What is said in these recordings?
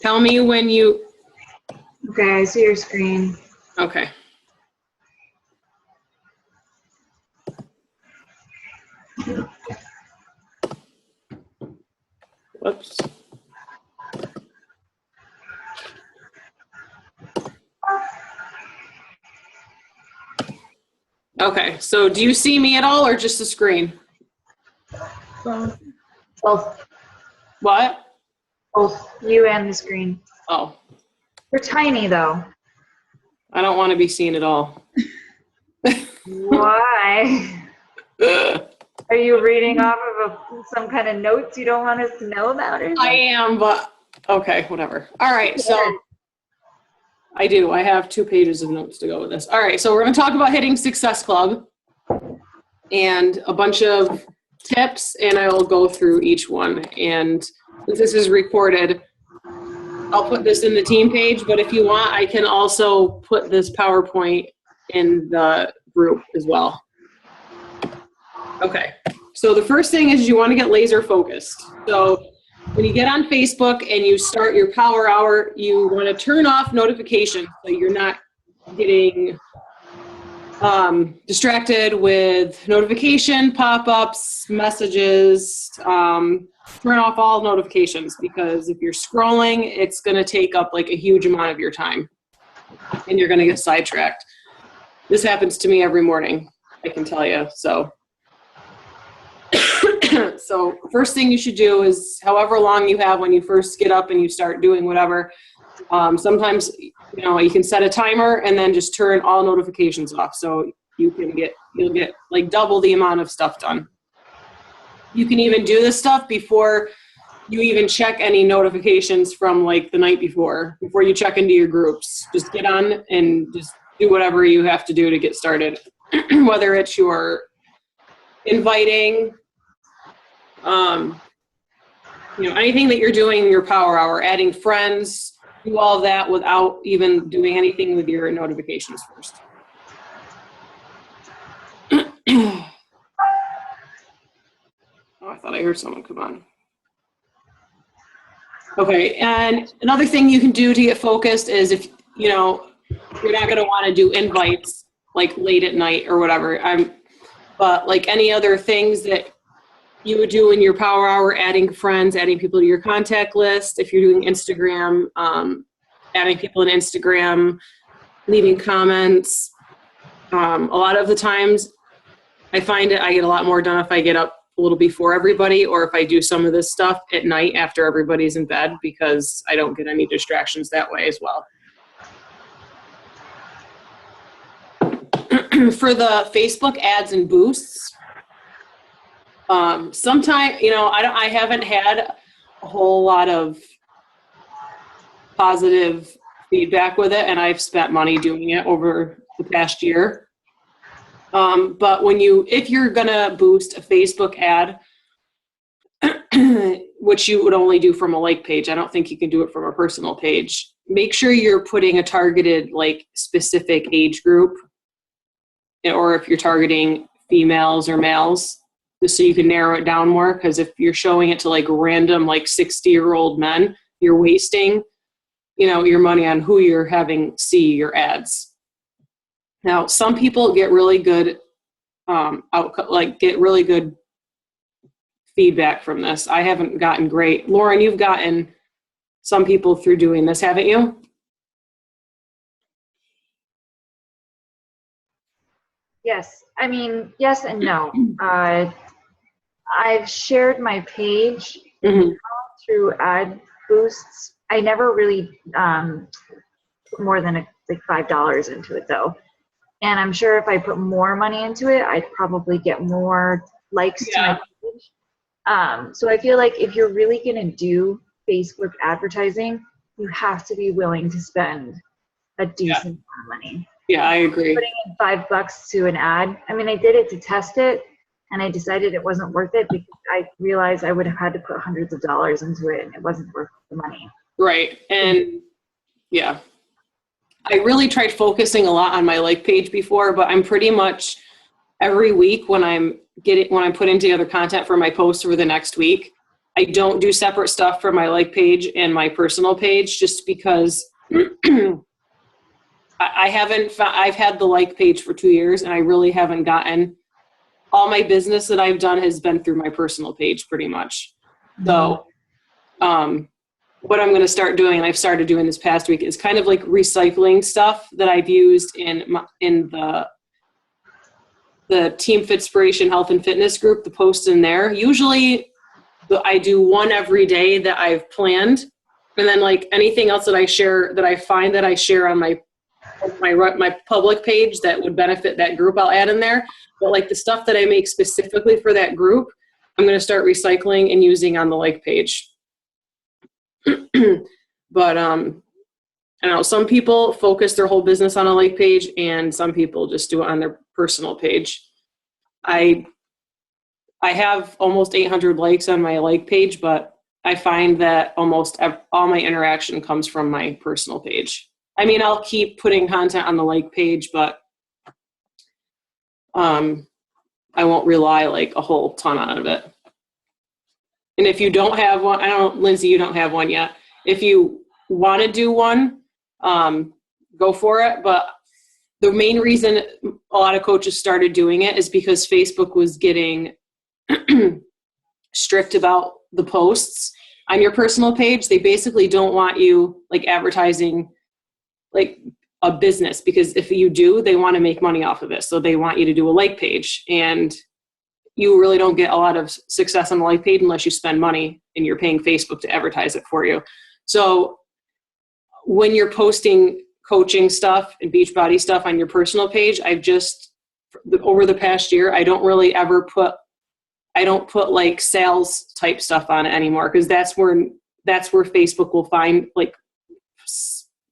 Tell me when you... Okay, I see your screen. Okay. Whoops. Okay, so do you see me at all or just the screen? Both. What? Both you and the screen. Oh, You're tiny though. I don't want to be seen at all. Why? Ugh. Are you reading off of some kind of notes you don't want us to know about? Or I am, but okay, whatever. All right, so I do. I have 2 pages of notes to go with this. All right, so we're going to talk about hitting Success Club and a bunch of tips, and I will go through each one. And since this is recorded, I'll put this in the team page, but if you want, I can also put this PowerPoint in the group as well. Okay, so the first thing is you want to get laser focused. So when you get on Facebook and you start your power hour, you want to turn off notifications so you're not getting distracted with notification, pop-ups, messages. Turn off all notifications, because if you're scrolling, it's going to take up like a huge amount of your time and you're going to get sidetracked. This happens to me every morning, I can tell you. So so first thing you should do is, however long you have when you first get up and you start doing whatever, sometimes, you know, you can set a timer and then just turn all notifications off, so you'll get like double the amount of stuff done. You can even do this stuff before you even check any notifications from like the night before you check into your groups. Just get on and just do whatever you have to do to get started. Whether it's your inviting, you know, anything that you're doing in your power hour, adding friends, do all that without even doing anything with your notifications first. Oh, I thought I heard someone come on. Okay, and another thing you can do to get focused is, if you know you're not going to want to do invites like late at night or whatever, but like any other things that you would do in your power hour, adding friends, adding people to your contact list. If you're doing Instagram, adding people on Instagram, leaving comments. A lot of the times I find I get a lot more done if I get up a little before everybody, or if I do some of this stuff at night after everybody's in bed, because I don't get any distractions that way as well. For the Facebook ads and boosts, sometimes, you know, I haven't had a whole lot of positive feedback with it, and I've spent money doing it over the past year. But if you're gonna boost a Facebook ad, which you would only do from a like page, I don't think you can do it from a personal page. Make sure you're putting a targeted, like, specific age group, or if you're targeting females or males, just so you can narrow it down more. Because if you're showing it to like random, like 60-year-old men, you're wasting, you know, your money on who you're having see your ads. Now, some people get really good get really good feedback from this. I haven't gotten great. Lauren, you've gotten some people through doing this, haven't you? Yes. I mean, yes and no. I've shared my page through ad boosts. I never really put more than like $5 into it though. And I'm sure if I put more money into it, I'd probably get more likes to my page. So I feel like if you're really going to do Facebook advertising, you have to be willing to spend a decent amount of money. Yeah, I agree. Putting in $5 to an ad. I mean, I did it to test it, and I decided it wasn't worth it because I realized I would have had to put hundreds of dollars into it, and it wasn't worth the money. Right, and yeah. I really tried focusing a lot on my like page before, but I'm pretty much every week when I'm putting together content for my post for the next week, I don't do separate stuff for my like page and my personal page just because I've had the like page for 2 years and I really haven't gotten, all my business that I've done has been through my personal page pretty much. So, what I'm going to start doing, and I've started doing this past week, is kind of like recycling stuff that I've used in the Team Fitspiration Health and Fitness group, the posts in there. Usually I do one every day that I've planned. And then like anything else that I share, that I find that I share on my public page that would benefit that group, I'll add in there. But like the stuff that I make specifically for that group, I'm going to start recycling and using on the like page. But I don't know, some people focus their whole business on a like page and some people just do it on their personal page. I have almost 800 likes on my like page, but I find that almost all my interaction comes from my personal page. I mean, I'll keep putting content on the like page, but I won't rely like a whole ton on it. And if you don't have one, I don't know, Lindsay, you don't have one yet. If you want to do one, go for it. But the main reason a lot of coaches started doing it is because Facebook was getting strict about the posts on your personal page. They basically don't want you like advertising like a business, because if you do, they want to make money off of it. So they want you to do a like page, and you really don't get a lot of success on the like page unless you spend money and you're paying Facebook to advertise it for you. So when you're posting coaching stuff and Beachbody stuff on your personal page, I've just, over the past year, I don't put like sales type stuff on it anymore, because that's where Facebook will find, like,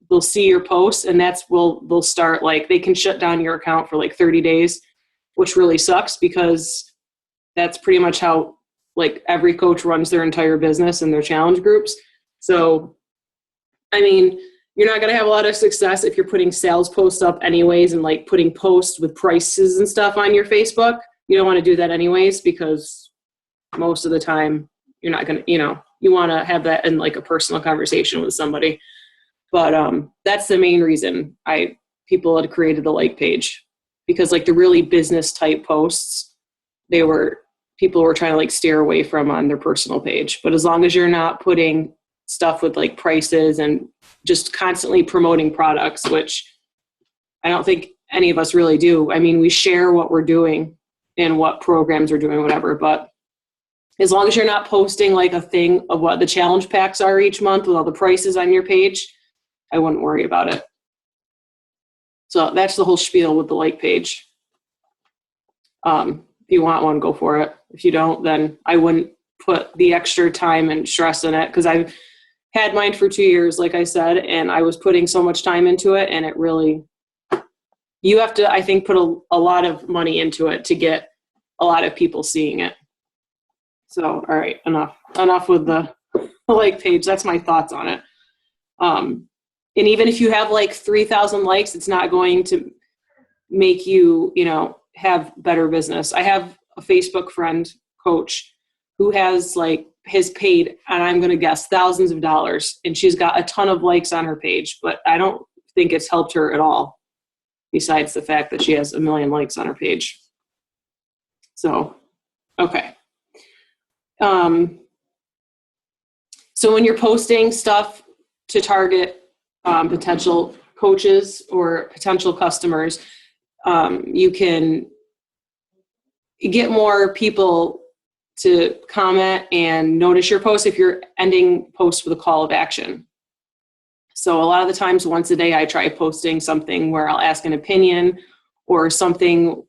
they'll see your posts, and they'll start, like, they can shut down your account for like 30 days, which really sucks, because that's pretty much how like every coach runs their entire business and their challenge groups. So, I mean, you're not going to have a lot of success if you're putting sales posts up anyways and like putting posts with prices and stuff on your Facebook. You don't want to do that anyways, because most of the time you're not going to, you want to have that in like a personal conversation with somebody. But that's the main reason people had created the like page, because like the really business type posts, people were trying to like steer away from on their personal page. But as long as you're not putting stuff with like prices and just constantly promoting products, which I don't think any of us really do. I mean, we share what we're doing and what programs we're doing, whatever. But as long as you're not posting like a thing of what the challenge packs are each month with all the prices on your page, I wouldn't worry about it. So that's the whole spiel with the like page. If you want one, go for it. If you don't, then I wouldn't put the extra time and stress in it, because I've had mine for 2 years, like I said, and I was putting so much time into it, and it really, you have to, I think, put a lot of money into it to get a lot of people seeing it. So, all right, enough with the like page. That's my thoughts on it. And even if you have like 3,000 likes, it's not going to make you, have better business. I have a Facebook friend, coach, who has paid, and I'm going to guess, thousands of dollars, and she's got a ton of likes on her page, but I don't think it's helped her at all, besides the fact that she has 1 million likes on her page. So, okay. So when you're posting stuff to target potential coaches or potential customers, you can get more people to comment and notice your post if you're ending posts with a call of action. So a lot of the times, once a day, I try posting something where I'll ask an opinion, or something,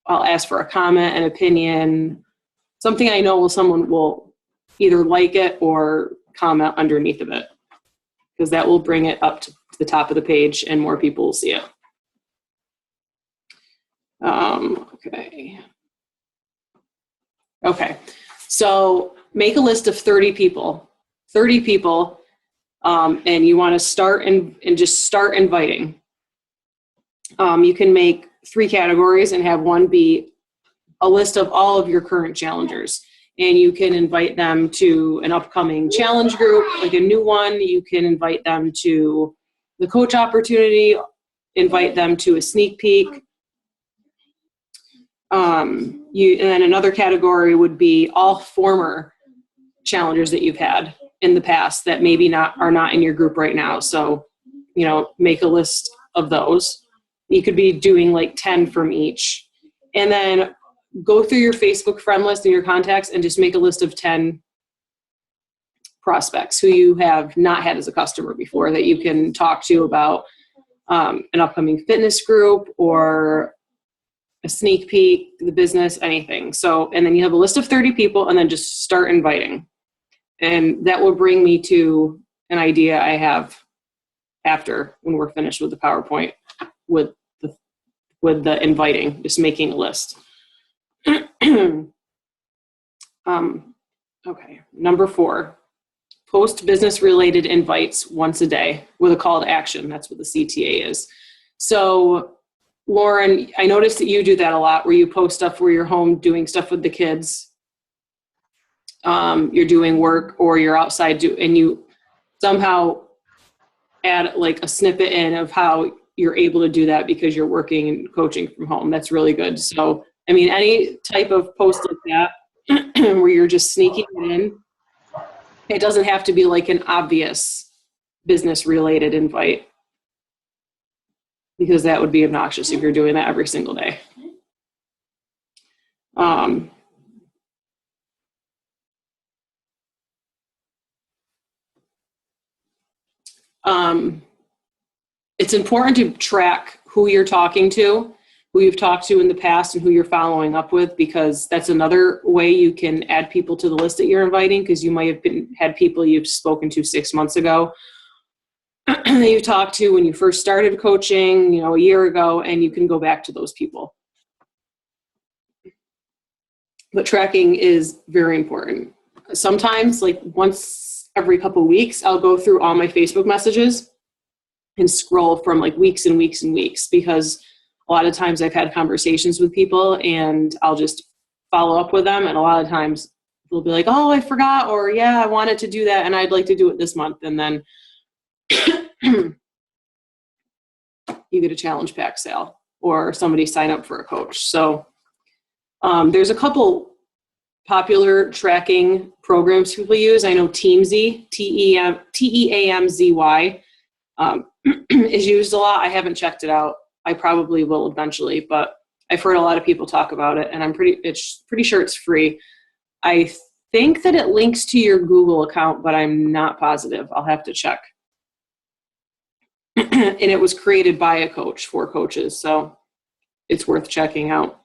I'll ask for a comment, an opinion, something I know someone will either like it or comment underneath of it, because that will bring it up to the top of the page and more people will see it. Okay. So make a list of 30 people. 30 people. And you want to start and just start inviting. You can make 3 categories and have one be a list of all of your current challengers. And you can invite them to an upcoming challenge group, like a new one. You can invite them to the coach opportunity, invite them to a sneak peek. And then another category would be all former challengers that you've had in the past that maybe are not in your group right now. So, make a list of those. You could be doing like 10 from each. And then go through your Facebook friend list and your contacts and just make a list of 10 prospects who you have not had as a customer before that you can talk to about an upcoming fitness group or a sneak peek, the business, anything. So, and then you have a list of 30 people and then just start inviting. And that will bring me to an idea I have after when we're finished with the PowerPoint with the inviting, just making a list. Okay, number 4, post business related invites once a day with a call to action. That's what the CTA is. So Lauren, I noticed that you do that a lot where you post stuff where you're home doing stuff with the kids. You're doing work or you're outside and you somehow add like a snippet in of how you're able to do that because you're working and coaching from home. That's really good. So I mean, any type of post like that where you're just sneaking it in, it doesn't have to be like an obvious business related invite because that would be obnoxious if you're doing that every single day. It's important to track who you're talking to, who you've talked to in the past and who you're following up with, because that's another way you can add people to the list that you're inviting, because you might have had people you've spoken to 6 months ago that you talked to when you first started coaching, a year ago, and you can go back to those people. But tracking is very important. Sometimes, like once every couple of weeks, I'll go through all my Facebook messages and scroll from like weeks and weeks and weeks, because a lot of times I've had conversations with people and I'll just follow up with them. And a lot of times they'll be like, oh, I forgot, or yeah, I wanted to do that and I'd like to do it this month. And then you get a challenge pack sale or somebody sign up for a coach. So there's a couple popular tracking programs people use. I know Teamzy, Teamzy, is used a lot. I haven't checked it out. I probably will eventually, but I've heard a lot of people talk about it, and I'm pretty sure it's free. I think that it links to your Google account, but I'm not positive. I'll have to check. And it was created by a coach for coaches, so it's worth checking out.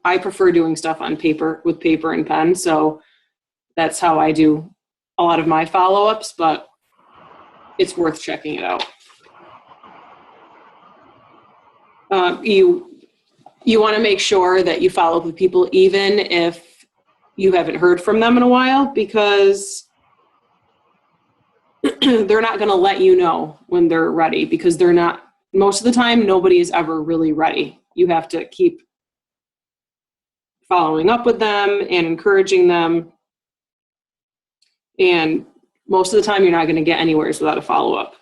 I prefer doing stuff on paper with paper and pen, so that's how I do a lot of my follow-ups, but it's worth checking it out. You want to make sure that you follow up with people even if you haven't heard from them in a while, because they're not going to let you know when they're ready, because they're not, most of the time, nobody is ever really ready. You have to keep following up with them and encouraging them. And most of the time, you're not going to get anywhere without a follow-up.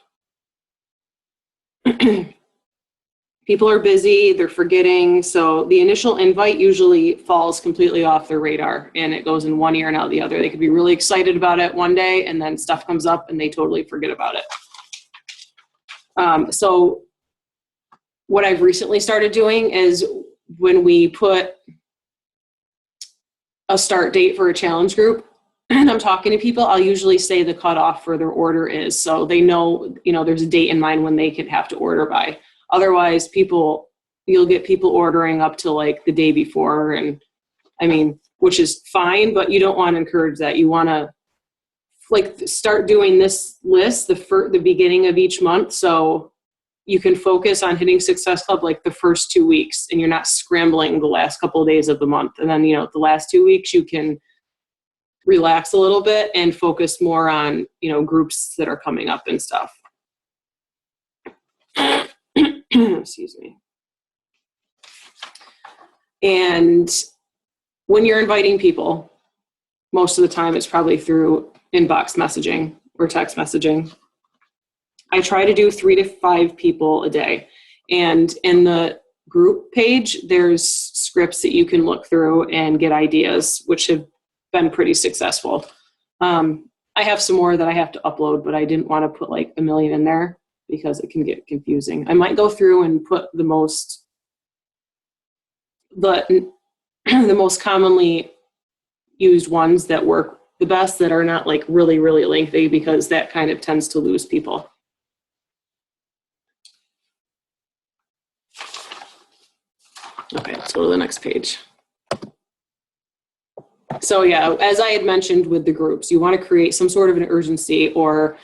People are busy, they're forgetting, so the initial invite usually falls completely off their radar and it goes in one ear and out the other. They could be really excited about it one day and then stuff comes up and they totally forget about it. So what I've recently started doing is when we put a start date for a challenge group and I'm talking to people, I'll usually say the cutoff for their order is, so they know, there's a date in mind when they could have to order by. Otherwise, you'll get people ordering up to like the day before, and which is fine, but you don't want to encourage that. You want to start doing this list the beginning of each month, so you can focus on hitting Success Club like the first 2 weeks, and you're not scrambling the last couple of days of the month. And then the last 2 weeks you can relax a little bit and focus more on, groups that are coming up and stuff. Excuse me. And when you're inviting people, most of the time it's probably through inbox messaging or text messaging. I try to do 3 to 5 people a day. And in the group page, there's scripts that you can look through and get ideas, which have been pretty successful. I have some more that I have to upload, but I didn't want to put like 1 million in there because it can get confusing. I might go through and put the most commonly used ones that work the best, that are not like really, really lengthy, because that kind of tends to lose people. Okay, let's go to the next page. So yeah, as I had mentioned with the groups, you want to create some sort of an urgency, or,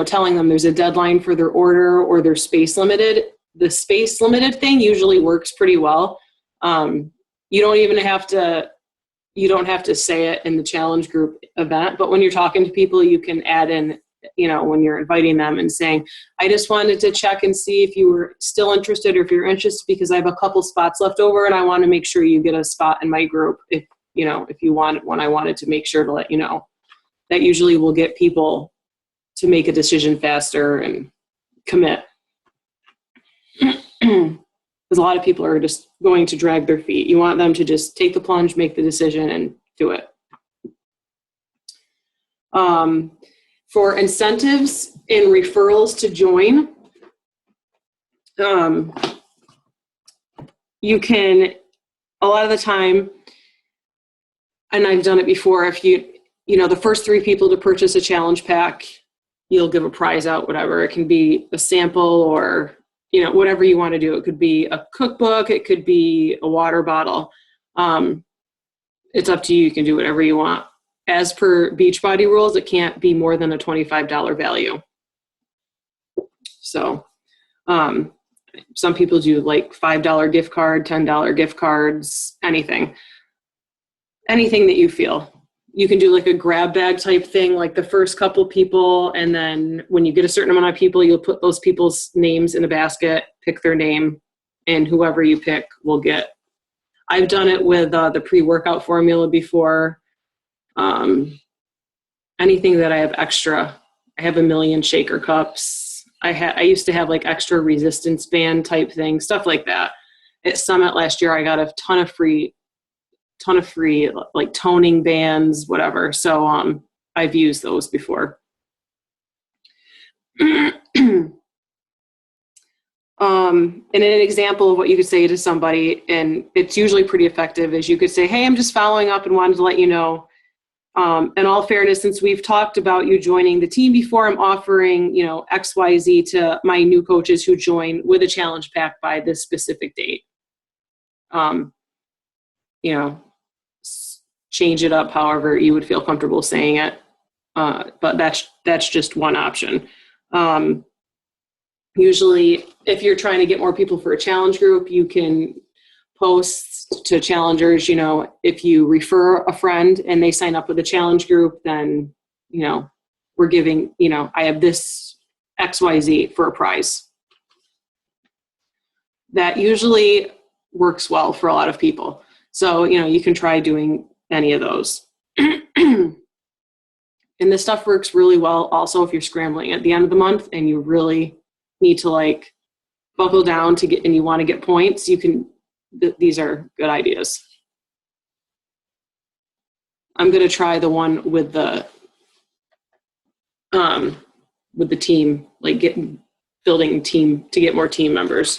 telling them there's a deadline for their order, or they're space limited. The space limited thing usually works pretty well. You don't have to say it in the challenge group event, but when you're talking to people, you can add in, when you're inviting them and saying, I just wanted to check and see if you were still interested, or if you're interested, because I have a couple spots left over and I want to make sure you get a spot in my group. If you want one, I wanted to make sure to let you know. That usually will get people to make a decision faster and commit. Because a lot of people are just going to drag their feet. You want them to just take the plunge, make the decision, and do it. For incentives and referrals to join, you can, a lot of the time, and I've done it before, if the first 3 people to purchase a challenge pack, you'll give a prize out, whatever. It can be a sample, or whatever you want to do. It could be a cookbook. It could be a water bottle. It's up to you. You can do whatever you want. As per Beachbody rules, it can't be more than a $25 value. So some people do like $5 gift card, $10 gift cards, anything that you feel. You can do like a grab bag type thing, like the first couple people, and then when you get a certain amount of people, you'll put those people's names in a basket, pick their name, and whoever you pick will get. I've done it with the pre-workout formula before. Anything that I have extra. I have 1 million shaker cups. I used to have like extra resistance band type thing, stuff like that. At Summit last year, I got a ton of free like toning bands, whatever. So I've used those before. And an example of what you could say to somebody, and it's usually pretty effective, is you could say, hey, I'm just following up and wanted to let you know, in all fairness, since we've talked about you joining the team before, I'm offering, XYZ to my new coaches who join with a challenge pack by this specific date. Change it up however you would feel comfortable saying it. But that's just one option. Usually, if you're trying to get more people for a challenge group, you can post to challengers, if you refer a friend and they sign up with a challenge group, then, we're giving, I have this XYZ for a prize. That usually works well for a lot of people. So, you can try doing any of those. And this stuff works really well also if you're scrambling at the end of the month and you really need to like buckle down to get, and you want to get points, these are good ideas. I'm going to try the one with the team, like building team to get more team members.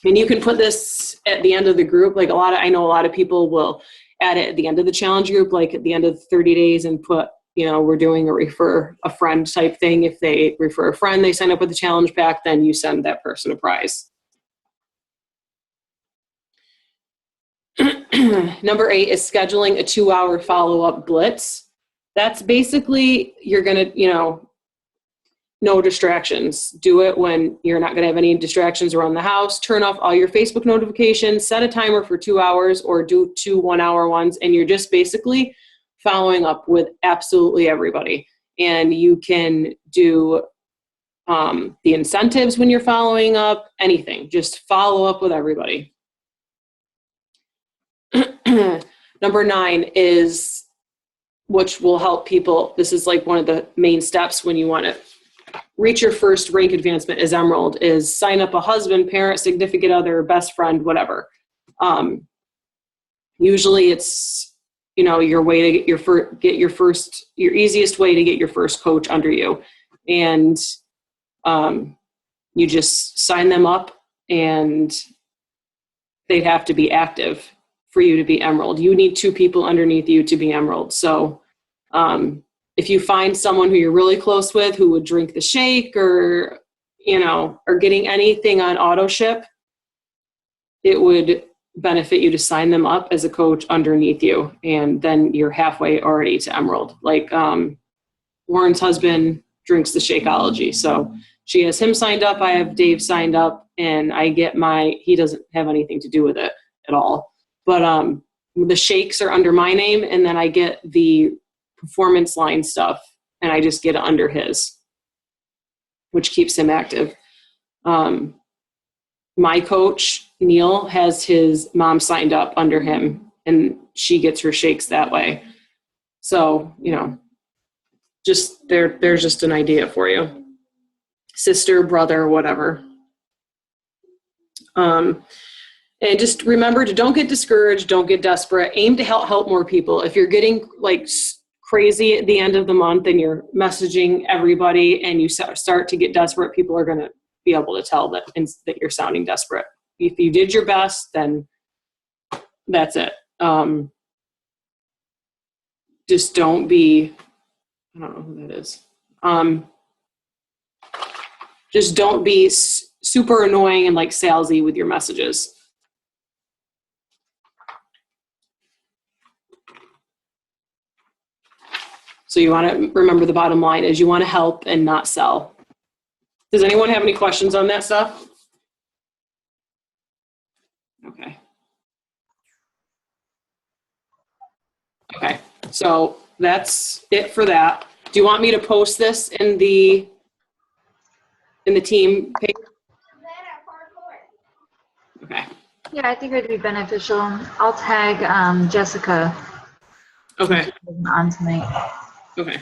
And you can put this at the end of the group. Like I know a lot of people will add it at the end of the challenge group, like at the end of 30 days, and put, we're doing a refer a friend type thing. If they refer a friend, they sign up with the challenge pack, then you send that person a prize. Number 8 is scheduling a 2-hour follow-up blitz. That's basically, you're going to, no distractions. Do it when you're not going to have any distractions around the house. Turn off all your Facebook notifications, set a timer for 2 hours, or do 2 1-hour ones. And you're just basically following up with absolutely everybody. And you can do the incentives when you're following up, anything. Just follow up with everybody. Number 9 is, which will help people. This is like one of the main steps when you want to reach your first rank advancement as Emerald, is sign up a husband, parent, significant other, best friend, whatever. Usually it's, your way to get your easiest way to get your first coach under you. And you just sign them up, and they'd have to be active for you to be Emerald. You need 2 people underneath you to be Emerald. So if you find someone who you're really close with who would drink the shake or, or getting anything on auto ship, it would benefit you to sign them up as a coach underneath you. And then you're halfway already to Emerald. Like Lauren's husband drinks the Shakeology. So she has him signed up. I have Dave signed up, and I get he doesn't have anything to do with it at all. But the shakes are under my name, and then I get the performance line stuff, and I just get it under his, which keeps him active. My coach, Neil, has his mom signed up under him, and she gets her shakes that way. So, just there's just an idea for you. Sister, brother, whatever. And just remember to don't get discouraged, don't get desperate. Aim to help more people. If you're getting like crazy at the end of the month and you're messaging everybody and you start to get desperate, people are going to be able to tell that you're sounding desperate. If you did your best, then that's it. Just don't be, I don't know who that is. Just don't be super annoying and like salesy with your messages. So you want to remember the bottom line is you want to help and not sell. Does anyone have any questions on that stuff? Okay. Okay, so that's it for that. Do you want me to post this in the team page? Okay. Yeah, I think it would be beneficial. I'll tag Jessica Okay. on tonight. Okay.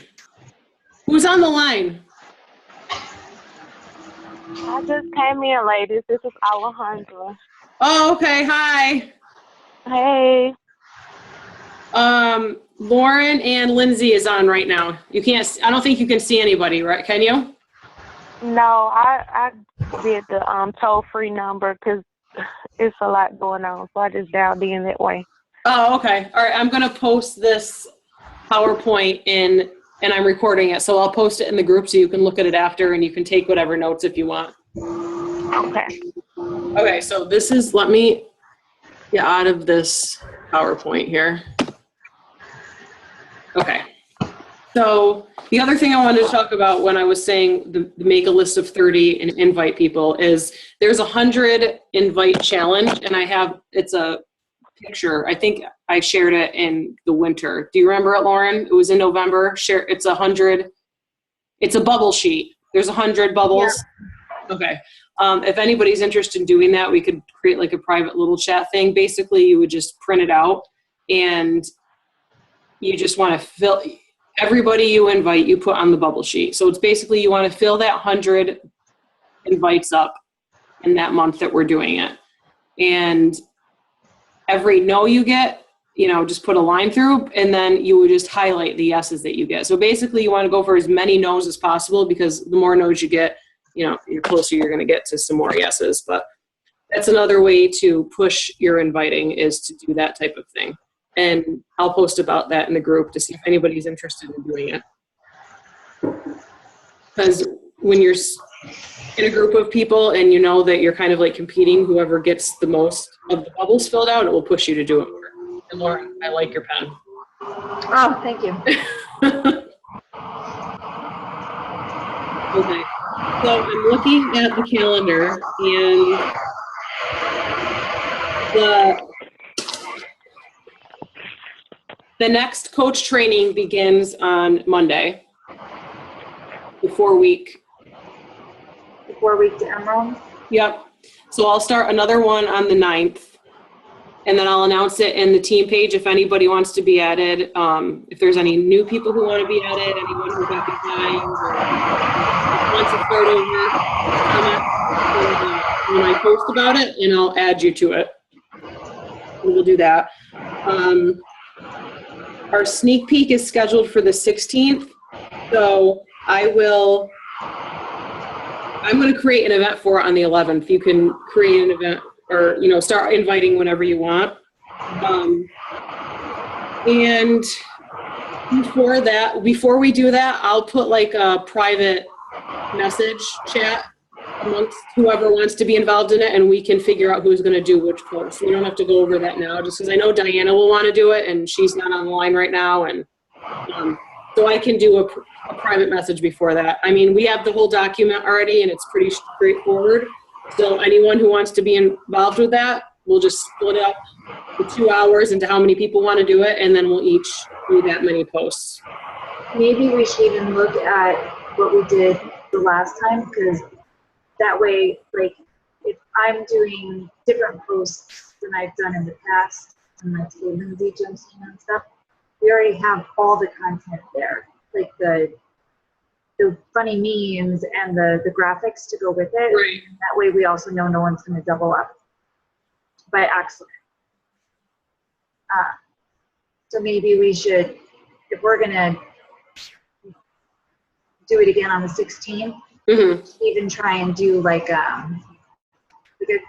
Who's on the line? I just came in, ladies. This is Alejandra. Oh, okay. Hi. Hey. Lauren and Lindsay is on right now. I don't think you can see anybody, right? Can you? No, I did the toll-free number because it's a lot going on, so I just dialed in that way. Oh, okay. All right. I'm going to post this PowerPoint and I'm recording it. So I'll post it in the group so you can look at it after and you can take whatever notes if you want. Okay. Okay. So let me get out of this PowerPoint here. Okay. So the other thing I wanted to talk about when I was saying the make a list of 30 and invite people is there's a 100 invite challenge, and it's a picture. I think I shared it in the winter. Do you remember it, Lauren? It was in November. It's 100. It's a bubble sheet. There's 100 bubbles. Yeah. Okay. If anybody's interested in doing that, we could create like a private little chat thing. Basically, you would just print it out, and you just want to fill everybody you invite, you put on the bubble sheet. So it's basically you want to fill that 100 invites up in that month that we're doing it. And every no you get, just put a line through, and then you would just highlight the yeses that you get. So basically you want to go for as many no's as possible, because the more no's you get, you're closer you're going to get to some more yeses. But that's another way to push your inviting, is to do that type of thing. And I'll post about that in the group to see if anybody's interested in doing it. Because when you're in a group of people and you know that you're kind of like competing, whoever gets the most of the bubbles filled out, it will push you to do it more. And Lauren, I like your pen. Oh, thank you. Okay. So I'm looking at the calendar, and The next coach training begins on Monday, the 4-week. The 4-week to Emerald? Yep. So I'll start another one on the 9th, and then I'll announce it in the team page if anybody wants to be added. If there's any new people who want to be added, anyone who got behind or wants to start over, comment when I post about it, and I'll add you to it. We'll do that. Our sneak peek is scheduled for the 16th, so I'm going to create an event for it on the 11th. You can create an event or, start inviting whenever you want. And before we do that, I'll put like a private message chat amongst whoever wants to be involved in it, and we can figure out who's going to do which post. We don't have to go over that now, just because I know Diana will want to do it, and she's not on the line right now, and so I can do a private message before that. I mean, we have the whole document already, and it's pretty straightforward. So anyone who wants to be involved with that, we'll just split up the 2 hours into how many people want to do it, and then we'll each do that many posts. Maybe we should even look at what we did the last time, because that way, like, if I'm doing different posts than I've done in the past, and like say Lindsay jumps in and stuff, we already have all the content there, like the funny memes and the graphics to go with it. Right. And that way we also know no one's going to double up by accident. So maybe we should, if we're going to do it again on the 16th, even try and do like a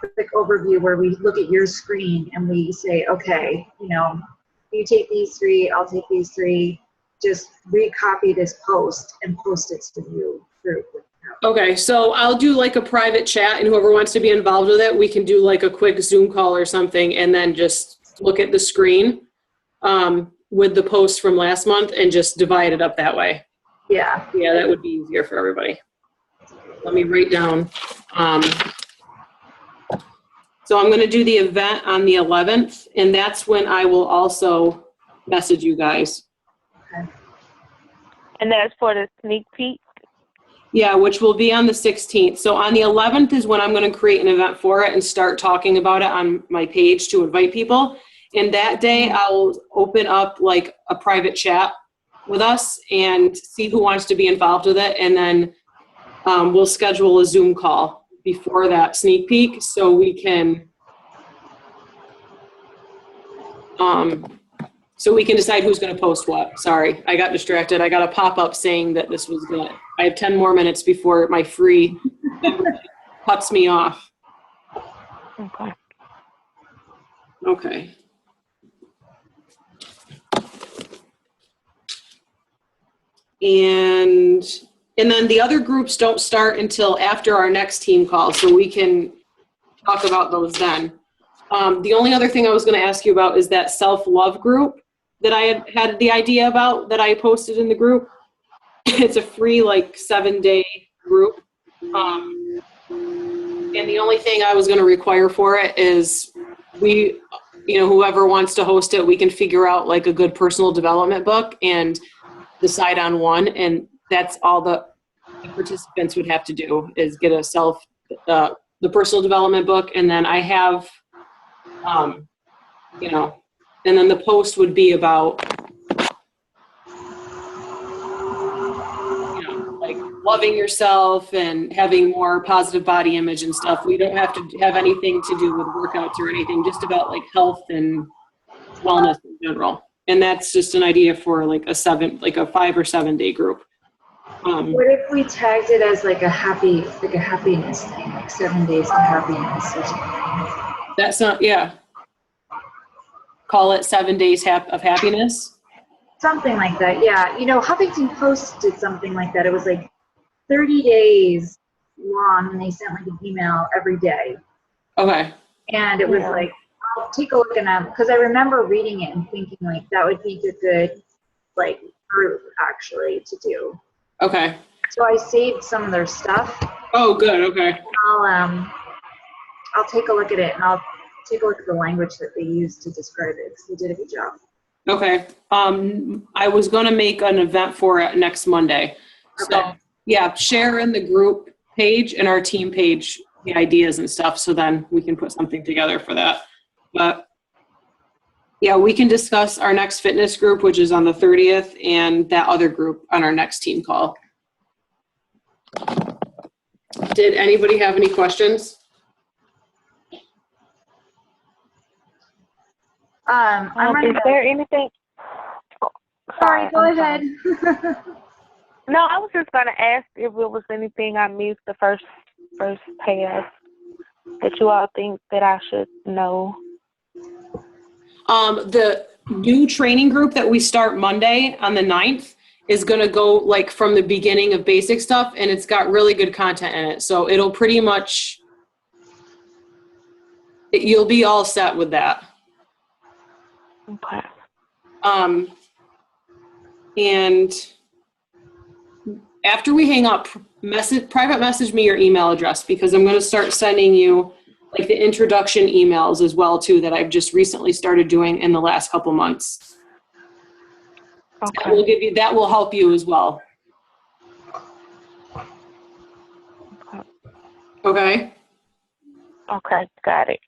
quick overview where we look at your screen and we say, okay, you take these 3, I'll take these 3. Just recopy this post and post it to you group. Okay, so I'll do like a private chat, and whoever wants to be involved with it, we can do like a quick Zoom call or something, and then just look at the screen with the post from last month and just divide it up that way. Yeah. Yeah, that would be easier for everybody. Let me write down. So I'm going to do the event on the 11th, and that's when I will also message you guys. Okay. And that's for the sneak peek? Yeah, which will be on the 16th. So on the 11th is when I'm going to create an event for it and start talking about it on my page to invite people. And that day I'll open up like a private chat with us and see who wants to be involved with it. And then we'll schedule a Zoom call before that sneak peek so we can decide who's going to post what. Sorry, I got distracted. I got a pop-up saying that this was good. I have 10 more minutes before my free cuts me off. Okay. Okay. And then the other groups don't start until after our next team call, so we can talk about those then. The only other thing I was going to ask you about is that self-love group that I had the idea about that I posted in the group. It's a free like 7-day group. And the only thing I was going to require for it is whoever wants to host it, we can figure out like a good personal development book and decide on one. And that's all the participants would have to do is get the personal development book. And then I have, and then the post would be about, like loving yourself and having more positive body image and stuff. We don't have to have anything to do with workouts or anything, just about like health and wellness in general. And that's just an idea for like a 5 or 7 day group. What if we tagged it as like a happiness thing, like 7 days of happiness or something? That's not, yeah. Call it 7 days of happiness. Something like that, yeah. Huffington Post did something like that. It was like 30 days long, and they sent like an email every day. Okay. And it was like, I'll take a look at them, because I remember reading it and thinking like that would be a good like group actually to do. Okay. So I saved some of their stuff. Oh, good. Okay. I'll take a look at it, and I'll take a look at the language that they used to describe it, because they did a good job. Okay. I was gonna make an event for it next Monday. So, Okay. yeah, share in the group page and our team page, the ideas and stuff, so then we can put something together for that. But, yeah, we can discuss our next fitness group, which is on the 30th, and that other group on our next team call. Did anybody have any questions? I'm ready Is to. there anything? Sorry, go I'm ahead. No, I was just gonna ask if it was anything I missed the first pass that you all think that I should know. The new training group that we start Monday on the 9th is going to go like from the beginning of basic stuff, and it's got really good content in it. So it'll pretty much, you'll be all set with that. Okay. And after we hang up, private message me your email address, because I'm going to start sending you like the introduction emails as well too, that I've just recently started doing in the last couple months. Okay. That will help you as well. Okay. Okay, got it.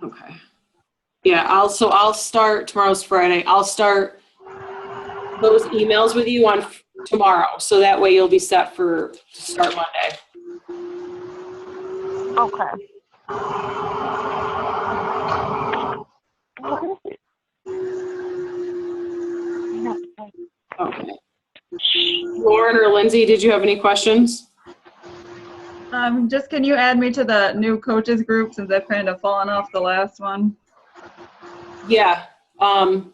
Okay. Yeah, I'll start, tomorrow's Friday, I'll start those emails with you on tomorrow, so that way you'll be set to start Monday. Okay. Okay. Lauren or Lindsay, did you have any questions? Just can you add me to the new coaches group since I've kind of fallen off the last one? Yeah. And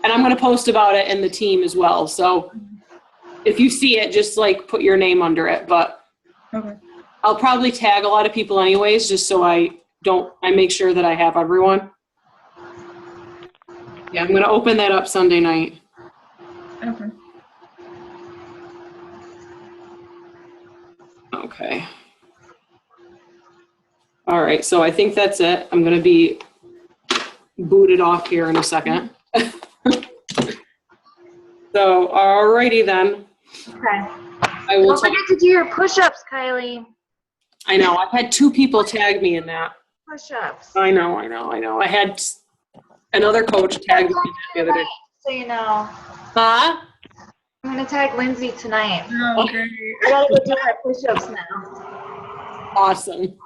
I'm going to post about it in the team as well. So if you see it, just like put your name under it. But Okay. I'll probably tag a lot of people anyways, just so I make sure that I have everyone. Yeah, I'm going to open that up Sunday night. Okay. Okay. All right, so I think that's it. I'm going to be booted off here in a second. So, alrighty then. Okay. I will Don't forget to do your push-ups, Kylie. I know, I've had 2 people tag me in that. Push-ups. I know. I had another coach tag me the other day. So you know. Huh? I'm gonna tag Lindsay tonight. Oh, great. I gotta go do my push-ups now. Awesome.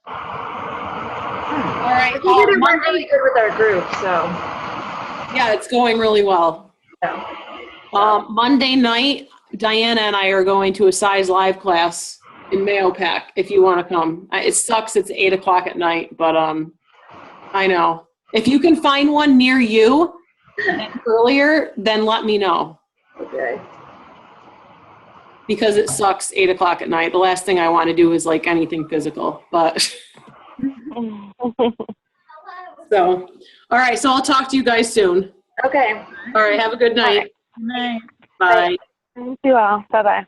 All right. We went really good with our group, so. Yeah, it's going really well. Yeah. Monday night, Diana and I are going to a Size Live class in Mayo Pack if you want to come. It sucks it's 8 o'clock at night, but I know. If you can find one near you earlier, then let me know. Okay. Because it sucks 8 o'clock at night. The last thing I want to do is like anything physical, but so, all right. So I'll talk to you guys soon. Okay. All right. Have a good night. Good night. Bye. Thank you all. Bye-bye.